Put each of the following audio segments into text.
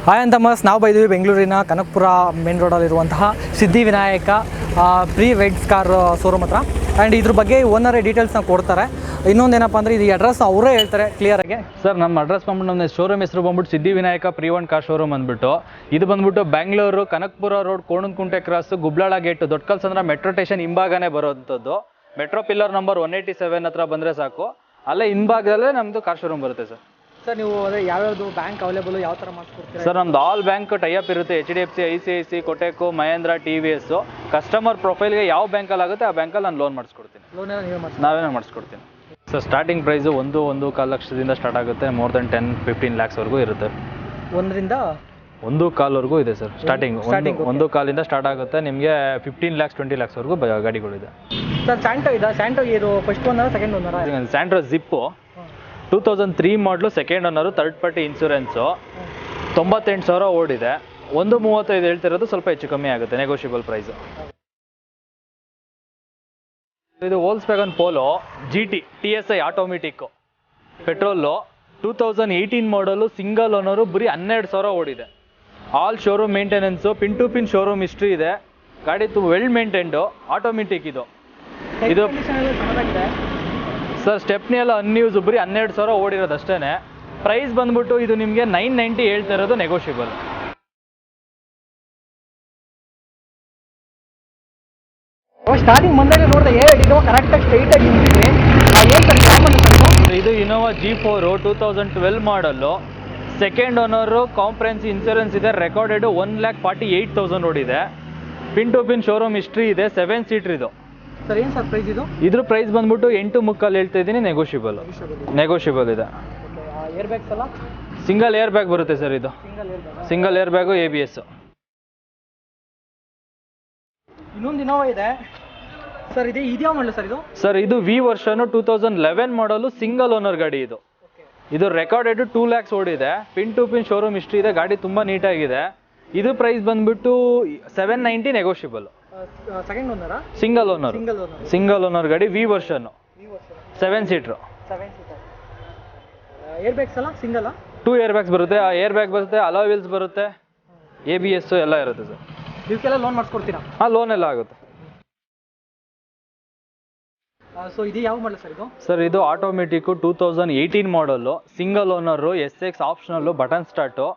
Hi ಅಂತಮಸ್, ನಾವು by the way ಬೆಂಗಳೂರಿನ Kanakapura main ರೋಡಲ್ಲಿರುವಂತಹ ಸಿದ್ಧಿವಿನಾಯಕ ಪ್ರೀ ವೆಡ್ಸ್ ಕಾರ್ ಶೋರೂಮ್ ಹತ್ರ. ಆ್ಯಂಡ್ ಇದ್ರ ಬಗ್ಗೆ ಓನರೇ ಡೀಟೇಲ್ಸ್ನ ಕೊಡ್ತಾರೆ. ಇನ್ನೊಂದೇನಪ್ಪ ಅಂದರೆ ಇದು ಅಡ್ರೆಸ್ ಅವರೇ ಹೇಳ್ತಾರೆ ಕ್ಲಿಯರಾಗಿ. ಸರ್, ನಮ್ಮ ಅಡ್ರೆಸ್ ಬಂದ್ಬಿಟ್ಟು ನಮ್ಮ ಶೋರೂಮ್ ಹೆಸರು ಬಂದ್ಬಿಟ್ಟು Siddhivinayak pre owned car showroom ಅಂದ್ಬಿಟ್ಟು. ಇದು ಬಂದ್ಬಿಟ್ಟು Bengaluru Kanakapura road Konanakunte cross Gubbalala gate Doddakallasandra metro station ಹಿಂಭಾಗನೇ ಬರೋವಂಥದ್ದು. ಮೆಟ್ರೋ ಪಿಲ್ಲರ್ ನಂಬರ್ 187 ಹತ್ರ ಬಂದರೆ ಸಾಕು. ಅಲ್ಲೇ ಹಿಂಭಾಗದಲ್ಲೇ ನಮ್ಮದು ಕಾರ್ ಶೋರೂಮ್ ಬರುತ್ತೆ ಸರ್. ಸರ್, ನೀವು ಅದೇ ಯಾವ್ಯಾವುದು ಬ್ಯಾಂಕ್ ಅವೈಲೇಬಲ್ ಯಾವ ಥರ ಮಾಡಿಸ್ಕೊಡ್ತೀರಾ? ಸರ್, ನಮ್ದು ಆಲ್ ಬ್ಯಾಂಕ್ ಟೈಅಪ್ ಇರುತ್ತೆ. HDFC, ICICI, Kotak, Mahindra, TVS. Customer ಪ್ರೊಫೈಲ್ಗೆ ಯಾವ ಬ್ಯಾಂಕಲ್ಲಿ ಆಗುತ್ತೆ ಆ ಬ್ಯಾಂಕಲ್ಲಿ ನಾನು ಲೋನ್ ಮಾಡಿಸ್ಕೊಡ್ತೀನಿ. ಲೋನ್ ನೀವೇ ನಾವೇ ಮಾಡಿಸ್ಕೊಡ್ತೀನಿ ಸರ್. ಸ್ಟಾರ್ಟಿಂಗ್ ಪ್ರೈಸು 1.25 ಲಕ್ಷದಿಂದ ಸ್ಟಾರ್ಟ್ ಆಗುತ್ತೆ. ಮೋರ್ ದೆನ್ 10-15 ಲ್ಯಾಕ್ಸ್ವರೆಗೂ ಇರುತ್ತೆ. 1.25 ಇದೆ ಸರ್. ಸ್ಟಾರ್ಟಿಂಗ್ 1.25 ಸ್ಟಾರ್ಟ್ ಆಗುತ್ತೆ. ನಿಮಗೆ 15 ಲ್ಯಾಕ್ಸ್ 20 ಲ್ಯಾಕ್ಸ್ವರೆಗೂ ಗಾಡಿಗಳಿದೆ ಸರ್. ಸ್ಯಾಂಟೋ ಇದು ಫಸ್ಟ್ ಓನರ ಸೆಕೆಂಡ್ ಓನರ? ಸ್ಯಾಂಟ್ರೋ ಜಿಪ್ಪು 2003 ಮಾಡಲು, second owner, third party insurance, 98,000 ಓಡಿದೆ. 1.35 ಹೇಳ್ತಿರೋದು, ಸ್ವಲ್ಪ ಹೆಚ್ಚು ಕಮ್ಮಿ ಆಗುತ್ತೆ, ನೆಗೋಷಿಯಬಲ್ ಪ್ರೈಸು. ಇದು Volkswagen Polo GT TSI automatic petrol 2018 model, single owner, ಬರೀ 12,000 ಓಡಿದೆ. All showroom maintenance, pin to pin showroom history ಇದೆ. ಗಾಡಿ ವೆಲ್ ಮೇಂಟೈನ್ಡು, ಆಟೋಮೆಟಿಕ್ ಇದು. ಸರ್, ಸ್ಟೆಪ್ನಿ ಎಲ್ಲ ಅನ್ಯೂಸ್, ಬರೀ 12,000 ಓಡಿರೋದು ಅಷ್ಟೇ. ಪ್ರೈಸ್ ಬಂದ್ಬಿಟ್ಟು ಇದು ನಿಮಗೆ 990 ಹೇಳ್ತಾ ಇರೋದು, ನೆಗೋಷಿಯಬಲ್. ಸ್ಟಾರ್ಟಿಂಗ್ ಬಂದಾಗ ನೋಡಿದೆ ಇದು ಕರೆಕ್ಟಾಗಿ ಸ್ಟ್ರೈಟಾಗಿ ನಿಂತಿದೆ. ಇದು Innova G4 2012 model, second owner, comprehensive insurance ಇದೆ, ರೆಕಾರ್ಡೆಡ್ 1,48,000 ಓಡಿದೆ. Pin to pin showroom history ಇದೆ. 7 ಸೀಟ್ರ್ ಇದು. ಸರ್, ಏನು ಸರ್ ಪ್ರೈಸ್ ಇದು? ಇದ್ರ ಪ್ರೈಸ್ ಬಂದ್ಬಿಟ್ಟು 8.75 ಹೇಳ್ತಾ ಇದ್ದೀನಿ, ನೆಗೋಷಿಯಬಲ್ ಇದೆ. ಏರ್ ಬ್ಯಾಗ್ಸ್ ಎಲ್ಲ ಸಿಂಗಲ್ ಏರ್ ಬ್ಯಾಗ್ ಬರುತ್ತೆ ಸರ್. ಇದು ಸಿಂಗಲ್ ಏರ್ ಬ್ಯಾಗು, ABS. ಇನ್ನೊಂದು ಇನೋವಾ ಇದೆ ಸರ್. ಇದ್ಯಾವ ಮಾಡಲು ಸರ್ ಇದು? ಸರ್, ಇದು V ವರ್ಷನು 2011 ಮಾಡಲು, ಸಿಂಗಲ್ ಓನರ್ ಗಾಡಿ ಇದು. ಇದು ರೆಕಾರ್ಡೆಡ್ 2 ಲ್ಯಾಕ್ಸ್ ಓಡಿದೆ. Pin to pin showroom history ಇದೆ. ಗಾಡಿ ತುಂಬ ನೀಟಾಗಿದೆ. ಇದು ಪ್ರೈಸ್ ಬಂದ್ಬಿಟ್ಟು 790, ನೆಗೋಷಿಯಬಲ್. ಸೆಕೆಂಡ್ ಓನರಾ? ಸಿಂಗಲ್ ಓನರ್ ಗಾಡಿ, V version, 7 seater. Air bags ಎಲ್ಲ ಸಿಂಗಲ್? 2 ಏರ್ ಬ್ಯಾಗ್ಸ್ ಬರುತ್ತೆ. ಏರ್ ಬ್ಯಾಗ್ ಬರುತ್ತೆ, ಅಲಾಯ್ ವೀಲ್ಸ್ ಬರುತ್ತೆ, ABS ಎಲ್ಲ ಇರುತ್ತೆ ಸರ್. ಇದಕ್ಕೆಲ್ಲ ಲೋನ್ ಮಾಡಿಸ್ಕೊಡ್ತೀರಾ? ಲೋನ್ ಎಲ್ಲ ಆಗುತ್ತೆ. ಸೊ ಇದು ಯಾವ ಮಾಡಲ್ ಸರ್ ಇದು? ಸರ್, ಇದು automatic 2018 model, single owner, SX optional, button start,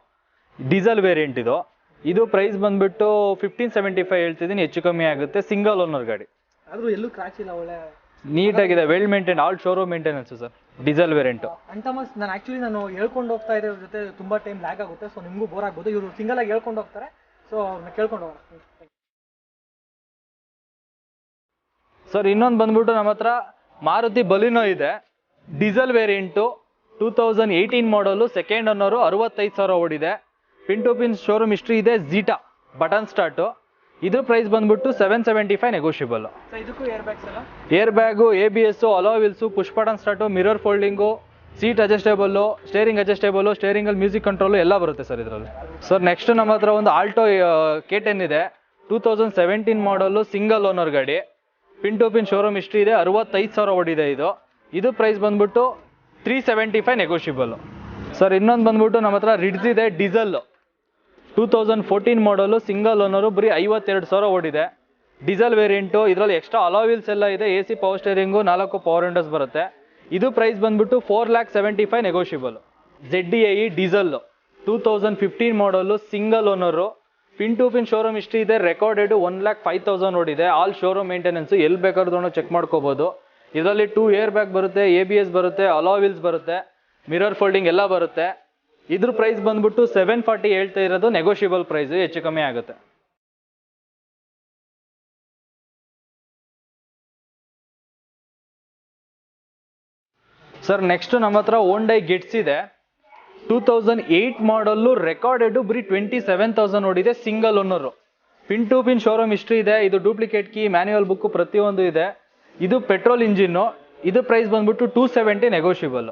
diesel variant ಇದು. ಇದು ಪ್ರೈಸ್ ಬಂದ್ಬಿಟ್ಟು 1575 ಹೇಳ್ತಿದ್ದೀನಿ, ಹೆಚ್ಚು ಕಮ್ಮಿ ಆಗುತ್ತೆ. ಸಿಂಗಲ್ ಓನರ್ ಗಾಡಿ. ಆದ್ರೂ ಎಲ್ಲೂ ಕ್ರಾಚ್ ಇಲ್ಲ, ಒಳ್ಳೆ ನೀಟಾಗಿದೆ, well maintain, all showroom maintenance sir. Diesel variant. ಅಂತಮಸ್, ನಾನು ಹೇಳ್ಕೊಂಡು ಹೋಗ್ತಾ ಇರೋ ಜೊತೆ ತುಂಬಾ ಟೈಮ್ ಲ್ಯಾಗ್ ಆಗುತ್ತೆ. ಸೊ ನಿಮಗೂ ಬೋರ್ ಆಗ್ಬೋದು. ಇವರು ಸಿಂಗಲ್ ಆಗಿ ಹೇಳ್ಕೊಂಡು ಹೋಗ್ತಾರೆ. ಸೊ ಅವ್ರನ್ನ ಕೇಳ್ಕೊಂಡು ಹೋಗೋಣ ಸರ್. ಇನ್ನೊಂದು ಬಂದ್ಬಿಟ್ಟು ನಮ್ಮ ಹತ್ರ ಮಾರುತಿ ಬಲಿನೋ ಇದೆ, ಡೀಸೆಲ್ ವೇರಿಯಂಟು, 2018 ಮಾಡಲು, ಸೆಕೆಂಡ್ ಓನರು, 65,000 ಓಡಿದೆ. Pin to pin showroom history ಇದೆ. Zeta button start. ಇದ್ರ ಪ್ರೈಸ್ ಬಂದ್ಬಿಟ್ಟು 775, ನೆಗೋಷಿಯಬಲ್. ಇದಕ್ಕೂ ಏರ್ ಬ್ಯಾಗ್ಸ್ ಎಲ್ಲ? Air bag, ABS, alloy wheels, push button start, mirror folding, seat adjustable, steering adjustable, ಸ್ಟೇರಿಂಗಲ್ಲಿ ಮ್ಯೂಸಿಕ್ ಕಂಟ್ರೋಲು ಎಲ್ಲ ಬರುತ್ತೆ ಸರ್ ಇದರಲ್ಲಿ. ಸರ್, ನೆಕ್ಸ್ಟ್ ನಮ್ಮ ಹತ್ರ ಒಂದು ಆಲ್ಟೋ K10 ಇದೆ, 2017 ಮಾಡಲು, ಸಿಂಗಲ್ ಓನರ್ ಗಾಡಿ. Pin to pin showroom history ಇದೆ. 65,000 ಓಡಿದೆ ಇದು. ಇದು ಪ್ರೈಸ್ ಬಂದ್ಬಿಟ್ಟು 375, ನೆಗೋಷಿಯಬಲ್. ಸರ್, ಇನ್ನೊಂದು ಬಂದ್ಬಿಟ್ಟು ನಮ್ಮ ಹತ್ರ ರಿಡ್ಸ್ ಇದೆ, ಡೀಸೆಲ್ 2014 ಮಾಡಲು, ಸಿಂಗಲ್ ಓನರು, ಬರೀ 52,000 ಓಡಿದೆ. Diesel variant. ಇದರಲ್ಲಿ ಎಕ್ಸ್ಟ್ರಾ ಅಲಾಯ್ ವೀಲ್ಸ್ ಎಲ್ಲ ಇದೆ. AC power steering, 4 power Windows ಬರುತ್ತೆ. ಇದು ಪ್ರೈಸ್ ಬಂದ್ಬಿಟ್ಟು 4,75,000, ನೆಗೋಷಿಯಬಲ್. ZDI ಡೀಸೆಲ್ 2015 ಮಾಡಲು, single owner, pin to pin showroom history ಇದೆ. ರೆಕಾರ್ಡೆಡ್ 1,05,000 ಓಡಿದೆ. ಆಲ್ ಶೋರೂಮ್ ಮೇಂಟೆನೆನ್ಸ್, ಎಲ್ಲಿ ಬೇಕಾದ್ರೂ ಚೆಕ್ ಮಾಡ್ಕೋಬಹುದು. ಇದರಲ್ಲಿ 2 ಏರ್ ಬ್ಯಾಗ್ ಬರುತ್ತೆ, ABS ಬರುತ್ತೆ, ಅಲಾಯ್ ವೀಲ್ಸ್ ಬರುತ್ತೆ, ಮಿರರ್ ಫೋಲ್ಡಿಂಗ್ ಎಲ್ಲ ಬರುತ್ತೆ. ಇದ್ರ ಪ್ರೈಸ್ ಬಂದ್ಬಿಟ್ಟು 740 ಹೇಳ್ತಾ ಇರೋದು, ನೆಗೋಷಿಯಬಲ್ ಪ್ರೈಸ್, ಹೆಚ್ಚು ಕಮ್ಮಿ ಆಗುತ್ತೆ. ಸರ್, ನೆಕ್ಸ್ಟ್ ನಮ್ಮ ಹತ್ರ ಹೋಂಡೈ ಗೆಟ್ಸ್ ಇದೆ, 2008 ಮಾಡಲ್ಲು, ರೆಕಾರ್ಡೆಡ್ ಬರೀ 27,000 ಓಡಿದೆ. Single owner, pin to pin showroom history ಇದೆ. ಇದು ಡೂಪ್ಲಿಕೇಟ್ ಕೀ, ಮ್ಯಾನ್ಯುವಲ್ ಬುಕ್ ಪ್ರತಿಯೊಂದು ಇದೆ. ಇದು ಪೆಟ್ರೋಲ್ ಇಂಜಿನ್ನು. ಇದು ಪ್ರೈಸ್ ಬಂದ್ಬಿಟ್ಟು 270, ನೆಗೋಷಿಯಬಲ್.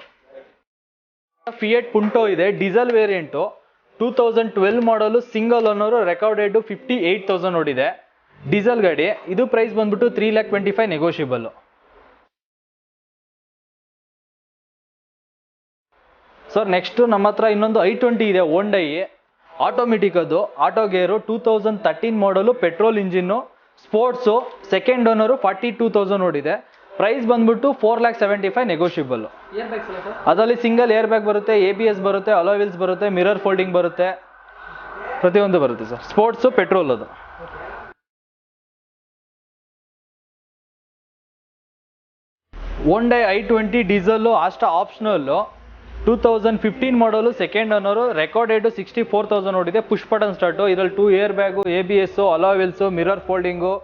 ಫಿಯಟ್ ಪುಂಟೋ ಇದೆ, ಡೀಸೆಲ್ ವೇರಿಯಂಟು, 2012 ಮಾಡಲು, ಸಿಂಗಲ್ ಓನರು, ರೆಕಾರ್ಡೆಡ್ 58,000 ಓಡಿದೆ. ಡೀಸೆಲ್ ಗಾಡಿ. ಇದು ಪ್ರೈಸ್ ಬಂದ್ಬಿಟ್ಟು 3,25,000, ನೆಗೋಷಿಯಬಲ್. ಸರ್ ನೆಕ್ಸ್ಟ್ ನಮ್ಮ ಹತ್ರ ಇನ್ನೊಂದು i20 ಇದೆ ಹೋಂಡೈ ಆಟೋಮೆಟಿಕ್ ಅದು, ಆಟೋ ಗೇರು, 2013 ಮಾಡಲು, petrol engine, sports, second owner, 42,000 ಓಡಿದೆ. ಪ್ರೈಸ್ ಬಂದ್ಬಿಟ್ಟು 4,75,000 ನೆಗೋಷಿಯಬಲ್. ಅದರಲ್ಲಿ ಸಿಂಗಲ್ ಏರ್ ಬ್ಯಾಗ್ ಬರುತ್ತೆ, ABS ಬರುತ್ತೆ, ಅಲಾಯ್ ವೀಲ್ಸ್ ಬರುತ್ತೆ, ಮಿರರ್ ಫೋಲ್ಡಿಂಗ್ ಬರುತ್ತೆ, ಪ್ರತಿಯೊಂದು ಬರುತ್ತೆ ಸರ್. ಸ್ಪೋರ್ಟ್ಸು, ಪೆಟ್ರೋಲ್ ಅದು. Hyundai i20 diesel, Asta optional, 2015 ಮಾಡಲು, ಸೆಕೆಂಡ್ ಓನರು, ರೆಕಾರ್ಡೆಡ್ 64,000 ಓಡಿದೆ. Push button start. ಇದರಲ್ಲಿ 2 air bag, ABS, alloy wheels, mirror folding,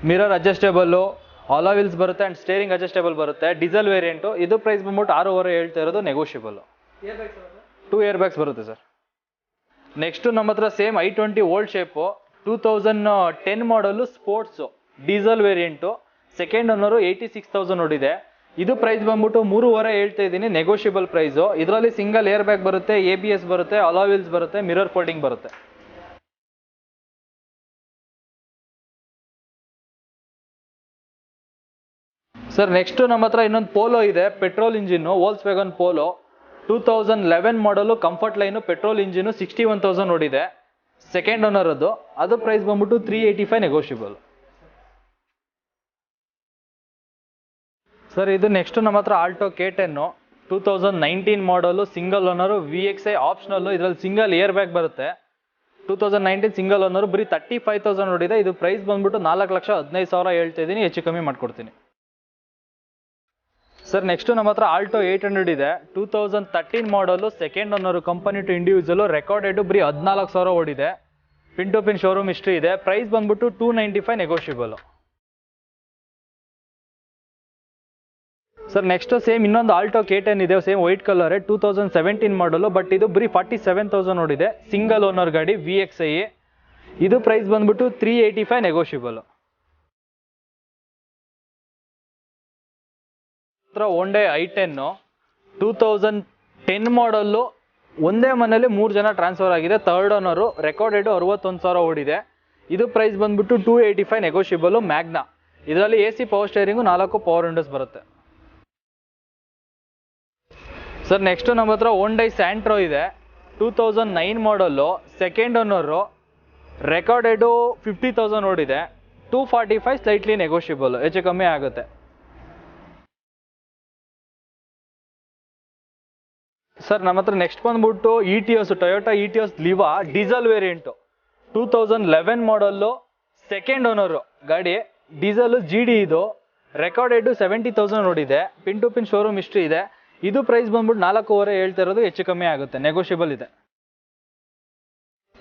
mirror ಅಡ್ಜಸ್ಟೇಬಲ್ಲು, alloy wheels ಬರುತ್ತೆ ಆ್ಯಂಡ್ ಸ್ಟೇರಿಂಗ್ ಅಡ್ಜಸ್ಟೇಬಲ್ ಬರುತ್ತೆ. Diesel variant. ಇದು ಪ್ರೈಸ್ ಬಂದ್ಬಿಟ್ಟು 6,500 ಹೇಳ್ತಾ ಇರೋದು, ನೆಗೋಷಿಯಬಲ್. 2 ಏರ್ ಬ್ಯಾಗ್ಸ್ ಬರುತ್ತೆ ಸರ್. ನೆಕ್ಸ್ಟ್ ನಮ್ಮ ಹತ್ರ ಸೇಮ್ i20 ಓಲ್ಡ್ ಶೇಪು, 2010 ಮಾಡಲು, sports, diesel variant, second owner, 86,000 ಓಡಿದೆ. ಇದು ಪ್ರೈಸ್ ಬಂದ್ಬಿಟ್ಟು 3,500 ಹೇಳ್ತಾ ಇದ್ದೀನಿ, ನೆಗೋಷಿಯಬಲ್ ಪ್ರೈಸು. ಇದರಲ್ಲಿ ಸಿಂಗಲ್ ಏರ್ ಬ್ಯಾಗ್ ಬರುತ್ತೆ, ABS ಬರುತ್ತೆ, ಅಲಾಯ್ ವೀಲ್ಸ್ ಬರುತ್ತೆ, ಮಿರರ್ ಫೋಲ್ಡಿಂಗ್ ಬರುತ್ತೆ. ಸರ್ ನೆಕ್ಸ್ಟ್ ನಮ್ಮ ಹತ್ರ ಇನ್ನೊಂದು ಪೋಲೋ ಇದೆ, ಪೆಟ್ರೋಲ್ ಇಂಜಿನ್ನು, ವೋಲ್ಕ್ಸ್ವ್ಯಾಗನ್ ಪೋಲೋ, 2011 ಮಾಡಲು, ಕಂಫರ್ಟ್ ಲೈನು, ಪೆಟ್ರೋಲ್ ಇಂಜಿನು, 61,000 ಓಡಿದೆ. ಸೆಕೆಂಡ್ ಓನರ್ ಅದು. ಅದು ಪ್ರೈಸ್ ಬಂದ್ಬಿಟ್ಟು 385 ನೆಗೋಷಿಯಬಲ್. ಸರ್ ಇದು ನೆಕ್ಸ್ಟ್ ನಮ್ಮ ಹತ್ರ ಆಲ್ಟೋ K10, 2019 ಮಾಡಲು, ಸಿಂಗಲ್ ಓನರು, VXI ಆಪ್ಷನಲ್ಲು. ಇದರಲ್ಲಿ ಸಿಂಗಲ್ ಏರ್ ಬ್ಯಾಗ್ ಬರುತ್ತೆ. 2019 ಸಿಂಗಲ್ ಓನರು, ಬರೀ 35,000 ಓಡಿದೆ. ಇದು ಪ್ರೈಸ್ ಬಂದ್ಬಿಟ್ಟು 4,15,000 ಹೇಳ್ತಾ ಇದ್ದೀನಿ, ಹೆಚ್ಚು ಕಮ್ಮಿ ಮಾಡ್ಕೊಡ್ತೀನಿ. ಸರ್ ನೆಕ್ಸ್ಟ್ ನಮ್ಮ ಹತ್ರ ಆಲ್ಟೋ 800 ಇದೆ, 2013 model, second owner, company to individual, recorded ಬರೀ 14,000 ಓಡಿದೆ. Pin to pin showroom history ಇದೆ. ಪ್ರೈಸ್ ಬಂದ್ಬಿಟ್ಟು 295 ನೆಗೋಷಿಯಬಲ್. ಸರ್ ನೆಕ್ಸ್ಟ್ ಸೇಮ್ ಇನ್ನೊಂದು ಆಲ್ಟೋ K10 ಇದೆ, ಸೇಮ್ ವೈಟ್ ಕಲರ್, 2017 ಮಾಡಲು, ಬಟ್ ಇದು ಬರೀ 47,000 ಓಡಿದೆ. ಸಿಂಗಲ್ ಓನರ್ ಗಾಡಿ, VXI. ಇದು ಪ್ರೈಸ್ ಬಂದ್ಬಿಟ್ಟು 385 ನೆಗೋಷಿಯಬಲ್. Hyundai i10, 2010 ಮಾಡಲ್ಲು, ಒಂದೇ ಮನೇಲಿ 3 ಜನ ಟ್ರಾನ್ಸ್ಫರ್ ಆಗಿದೆ. ಥರ್ಡ್ ಓನರು, ರೆಕಾರ್ಡೆಡ್ 61,000 ಓಡಿದೆ. ಇದು ಪ್ರೈಸ್ ಬಂದ್ಬಿಟ್ಟು 285 ನೆಗೋಷಿಯಬಲ್. ಮ್ಯಾಗ್ನಾ. ಇದರಲ್ಲಿ AC power steering, 4 power Windows ಬರುತ್ತೆ. ಸರ್ ನೆಕ್ಸ್ಟ್ ನಮ್ಮ ಹತ್ರ Hyundai Santro ಇದೆ, 2009 ಮಾಡಲ್ಲು, ಸೆಕೆಂಡ್ ಓನರು, ರೆಕಾರ್ಡೆಡು 50,000 ಓಡಿದೆ. 245 ಸ್ಲೈಟ್ಲಿ ನೆಗೋಷಿಯಬಲ್, ಹೆಚ್ಚು ಕಮ್ಮಿ ಆಗುತ್ತೆ. ಸರ್ ನಮ್ಮ ಹತ್ರ ನೆಕ್ಸ್ಟ್ ಬಂದ್ಬಿಟ್ಟು ETOS, Toyota ETOS Liva, diesel variant, 2011 model, second owner ಗಾಡಿ, ಡೀಸೆಲ್ GD. ಇದು ರೆಕಾರ್ಡೆಡ್ 70,000 ಓಡಿದೆ. Pin to pin showroom history ಇದೆ. ಇದು ಪ್ರೈಸ್ ಬಂದ್ಬಿಟ್ಟು 4,500 ಹೇಳ್ತಾ ಇರೋದು, ಹೆಚ್ಚು ಕಮ್ಮಿ ಆಗುತ್ತೆ, ನೆಗೋಷಿಯಬಲ್ ಇದೆ.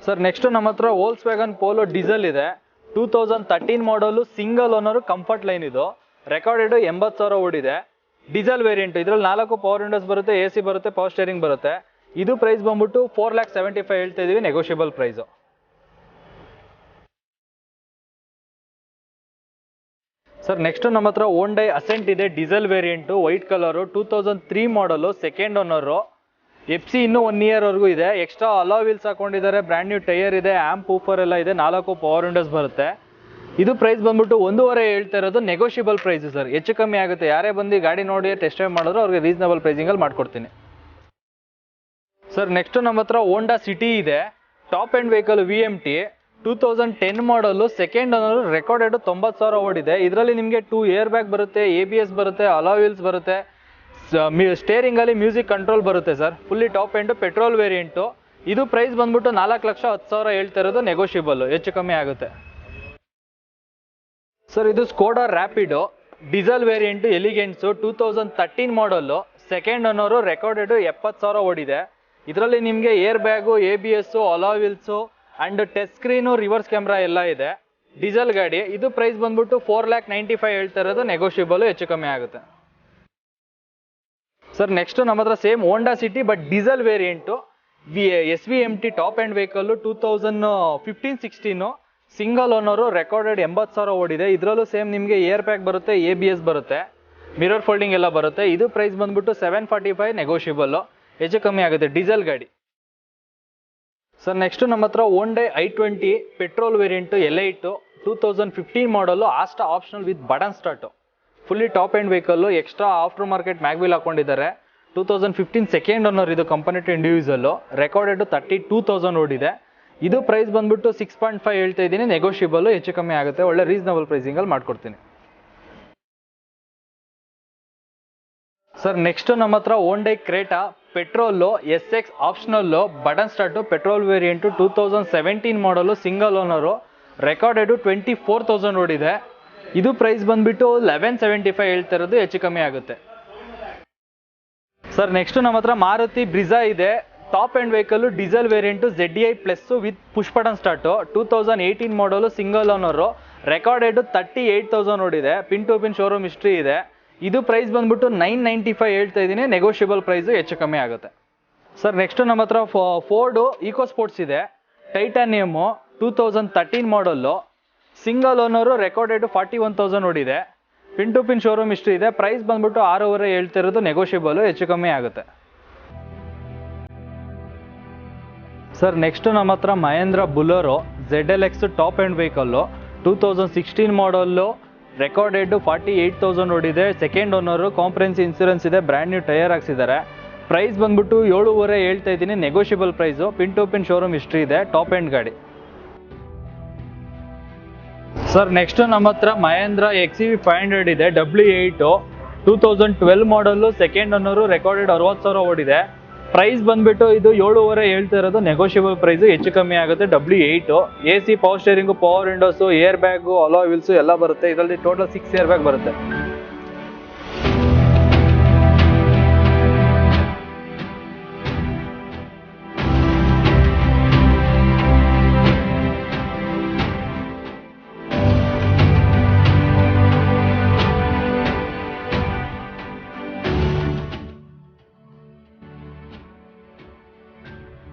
ಸರ್ ನೆಕ್ಸ್ಟ್ ನಮ್ಮ ಹತ್ರ ವೋಲ್ಕ್ಸ್ವ್ಯಾಗನ್ ಪೋಲೋ ಡೀಸೆಲ್ ಇದೆ, 2013 ಮಾಡಲು, ಸಿಂಗಲ್ ಓನರು, ಕಂಫರ್ಟ್ ಲೈನ್. ಇದು ರೆಕಾರ್ಡೆಡ್ 80,000 ಓಡಿದೆ. Diesel variant. ಇದರಲ್ಲಿ 4 ಪವರ್ ವಿಂಡೋಸ್ ಬರುತ್ತೆ, AC ಬರುತ್ತೆ, ಪವರ್ ಸ್ಟೇರಿಂಗ್ ಬರುತ್ತೆ. ಇದು ಪ್ರೈಸ್ ಬಂದ್ಬಿಟ್ಟು 4,75,000 ಹೇಳ್ತಾ ಇದೀವಿ, ನೆಗೋಷಿಯಬಲ್ ಪ್ರೈಸು. ಸರ್ ನೆಕ್ಸ್ಟ್ ನಮ್ಮ ಹತ್ರ Hyundai Ascent ಇದೆ, ಡೀಸೆಲ್ ವೇರಿಯಂಟು, ವೈಟ್ ಕಲರು, 2003 ಮಾಡಲು, ಸೆಕೆಂಡ್ ಓನರು, FC ಇನ್ನೂ 1 ಇಯರ್ ವರೆಗೂ ಇದೆ. ಎಕ್ಸ್ಟ್ರಾ ಅಲಾಯ್ ವೀಲ್ಸ್ ಹಾಕೊಂಡಿದ್ದಾರೆ, ಬ್ರ್ಯಾಂಡ್ ನ್ಯೂ ಟೈರ್ ಇದೆ, ಆಂಪ್ ಊಫರ್ ಎಲ್ಲ ಇದೆ, 4 ಪವರ್ ವಿಂಡೋಸ್ ಬರುತ್ತೆ. ಇದು ಪ್ರೈಸ್ ಬಂದ್ಬಿಟ್ಟು 1,500 ಹೇಳ್ತಾ ಇರೋದು, ನೆಗೋಷಿಯಬಲ್ ಪ್ರೈಸ್ ಸರ್, ಹೆಚ್ಚು ಕಮ್ಮಿ ಆಗುತ್ತೆ. ಯಾರೇ ಬಂದು ಗಾಡಿ ನೋಡಿ ಟೆಸ್ಟ್ ಡ್ರೈವ್ ಮಾಡಿದ್ರು ಅವ್ರಿಗೆ ರೀಸನಬಲ್ ಪ್ರೈಸಿಂಗಲ್ಲಿ ಮಾಡ್ಕೊಡ್ತೀನಿ. ಸರ್ ನೆಕ್ಸ್ಟ್ ನಮ್ಮ ಹತ್ರ ಹೋಂಡಾ ಸಿಟಿ ಇದೆ, ಟಾಪ್ ಎಂಡ್ ವೆಹಿಕಲ್, VMT, 2010 ಮಾಡಲು, ಸೆಕೆಂಡ್ ಓನರ್, ರೆಕಾರ್ಡೆಡ್ 90,000 ಓಡಿದೆ. ಇದರಲ್ಲಿ ನಿಮಗೆ 2 ಏರ್ ಬ್ಯಾಗ್ ಬರುತ್ತೆ, ABS ಬರುತ್ತೆ, ಅಲಾಯ್ ವೀಲ್ಸ್ ಬರುತ್ತೆ, ಸ್ಟೇರಿಂಗ್ ಅಲ್ಲಿ ಮ್ಯೂಸಿಕ್ ಕಂಟ್ರೋಲ್ ಬರುತ್ತೆ sir. Fully top end, petrol variant. ಇದು ಪ್ರೈಸ್ ಬಂದ್ಬಿಟ್ಟು 4,10,000 ಹೇಳ್ತಾ ಇರೋದು, ನೆಗೋಷಿಯಬಲ್, ಹೆಚ್ಚು ಕಮ್ಮಿ ಆಗುತ್ತೆ. ಸರ್ ಇದು Skoda Rapid, diesel variant, elegance, 2013 model, second owner, recorded 70,000 ಓಡಿದೆ. ಇದರಲ್ಲಿ ನಿಮಗೆ air bag, ABS, alloy wheels and touch screen, reverse camera ಎಲ್ಲ ಇದೆ. ಡೀಸೆಲ್ ಗಾಡಿ. ಇದು ಪ್ರೈಸ್ ಬಂದ್ಬಿಟ್ಟು 4,95,000 ಹೇಳ್ತಾ ಇರೋದು, ನೆಗೋಷಿಯಬಲ್, ಹೆಚ್ಚು ಕಮ್ಮಿ ಆಗುತ್ತೆ. ಸರ್ ನೆಕ್ಸ್ಟ್ ನಮ್ಮ ಹತ್ರ same Honda City but diesel variant, SVMT top end vehicle, 2015-16, single owner, recorded 80,000 ಓಡಿದೆ. ಇದರಲ್ಲೂ ಸೇಮ್ ನಿಮಗೆ ಏರ್ ಬ್ಯಾಗ್ ಬರುತ್ತೆ, ABS ಬರುತ್ತೆ, ಮಿರರ್ ಫೋಲ್ಡಿಂಗ್ ಎಲ್ಲ ಬರುತ್ತೆ. ಇದು ಪ್ರೈಸ್ ಬಂದ್ಬಿಟ್ಟು 745, ನೆಗೋಷಿಯಬಲ್, ಹೆಚ್ಚು ಕಮ್ಮಿ ಆಗುತ್ತೆ, ಡೀಸೆಲ್ ಗಾಡಿ. ಸರ್ ನೆಕ್ಸ್ಟ್ ನಮ್ಮ ಹತ್ರ Hyundai i20 petrol variant, L8, 2015 ಮಾಡಲು, Asta optional with button start, fully top end vehicle, extra after market mag wheel ಹಾಕೊಂಡಿದ್ದಾರೆ. 2015 ಸೆಕೆಂಡ್ ಓನರ್, ಇದು ಕಂಪನಿ ಟು ಇಂಡಿವಿಜುವಲ್ಲು, ರೆಕಾರ್ಡೆಡ್ 32,000 ಓಡಿದೆ. ಇದು ಪ್ರೈಸ್ ಬಂದ್ಬಿಟ್ಟು 6.5 ಹೇಳ್ತಾ ಇದ್ದೀನಿ, ನೆಗೋಷಿಯಬಲ್, ಹೆಚ್ಚು ಕಮ್ಮಿ ಆಗುತ್ತೆ, ಒಳ್ಳೆ ರೀಸನಬಲ್ ಪ್ರೈಸಿಂಗಲ್ಲಿ ಮಾಡ್ಕೊಡ್ತೀನಿ. ಸರ್ ನೆಕ್ಸ್ಟ್ ನಮ್ಮ ಹತ್ರ Hyundai Creta petrol SX optional button start petrol variant 2017 ಮಾಡಲು ಸಿಂಗಲ್ ಓನರು, ರೆಕಾರ್ಡೆಡು 24,000 ಓಡಿದೆ. ಇದು ಪ್ರೈಸ್ ಬಂದ್ಬಿಟ್ಟು 1175 ಹೇಳ್ತಾ ಇರೋದು, ಹೆಚ್ಚು ಕಮ್ಮಿ ಆಗುತ್ತೆ. ಸರ್ ನೆಕ್ಸ್ಟ್ ನಮ್ಮ ಹತ್ರ ಮಾರುತಿ ಬ್ರಿಜಾ ಇದೆ, top end vehicle diesel variant ZDI plus with push button start 2018 model single owner, recorded 38,000 ಓಡಿದೆ, pin to pin showroom history ಇದೆ. ಇದು ಪ್ರೈಸ್ ಬಂದ್ಬಿಟ್ಟು 995 ಹೇಳ್ತಾ ಇದ್ದೀನಿ, ನೆಗೋಷಿಯಬಲ್ ಪ್ರೈಸು, ಹೆಚ್ಚು ಕಮ್ಮಿ ಆಗುತ್ತೆ. ಸರ್ ನೆಕ್ಸ್ಟ್ ನಮ್ಮ ಹತ್ರ ಫೋರ್ಡು ಈಕೋ ಸ್ಪೋರ್ಟ್ಸ್ ಇದೆ, titanium 2013 model, single owner, recorded 41,000 ಓಡಿದೆ, pin to pin showroom history ಇದೆ. ಪ್ರೈಸ್ ಬಂದ್ಬಿಟ್ಟು 6,500 ಹೇಳ್ತಿರೋದು, ನೆಗೋಷಿಯಬಲ್, ಹೆಚ್ಚು ಕಮ್ಮಿ ಆಗುತ್ತೆ. ಸರ್ ನೆಕ್ಸ್ಟ್ ನಮ್ಮ ಹತ್ರ Mahindra Bolero ZLX top end vehicle 2016 model, recorded 48,000 ಓಡಿದೆ, ಸೆಕೆಂಡ್ ಓನರು, ಕಾಂಪ್ರೆನ್ಸಿವ್ ಇನ್ಸೂರೆನ್ಸ್ ಇದೆ, ಬ್ರ್ಯಾಂಡ್ ನ್ಯೂ ಟೈರ್ ಹಾಕ್ಸಿದ್ದಾರೆ. ಪ್ರೈಸ್ ಬಂದ್ಬಿಟ್ಟು 7,500 ಹೇಳ್ತಾ ಇದ್ದೀನಿ, negotiable price, pin to pin showroom history ಇದೆ, ಟಾಪ್ ಆ್ಯಂಡ್ ಗಾಡಿ. ಸರ್ ನೆಕ್ಸ್ಟ್ ನಮ್ಮ ಹತ್ರ ಮಹೇಂದ್ರ XUV 500 ಇದೆ, W8 2012 model, second owner, recorded 60,000 ಓಡಿದೆ. ಪ್ರೈಸ್ ಬಂದ್ಬಿಟ್ಟು ಇದು 7,500 ಹೇಳ್ತಾ ಇರೋದು, ನೆಗೋಷಿಯಬಲ್ ಪ್ರೈಸು, ಹೆಚ್ಚು ಕಮ್ಮಿ ಆಗುತ್ತೆ. W8 AC, power steering, power windows, air bag, alloy wheels ಎಲ್ಲ ಬರುತ್ತೆ. ಇದರಲ್ಲಿ ಟೋಟಲ್ 6 ಏರ್ ಬ್ಯಾಗ್ ಬರುತ್ತೆ.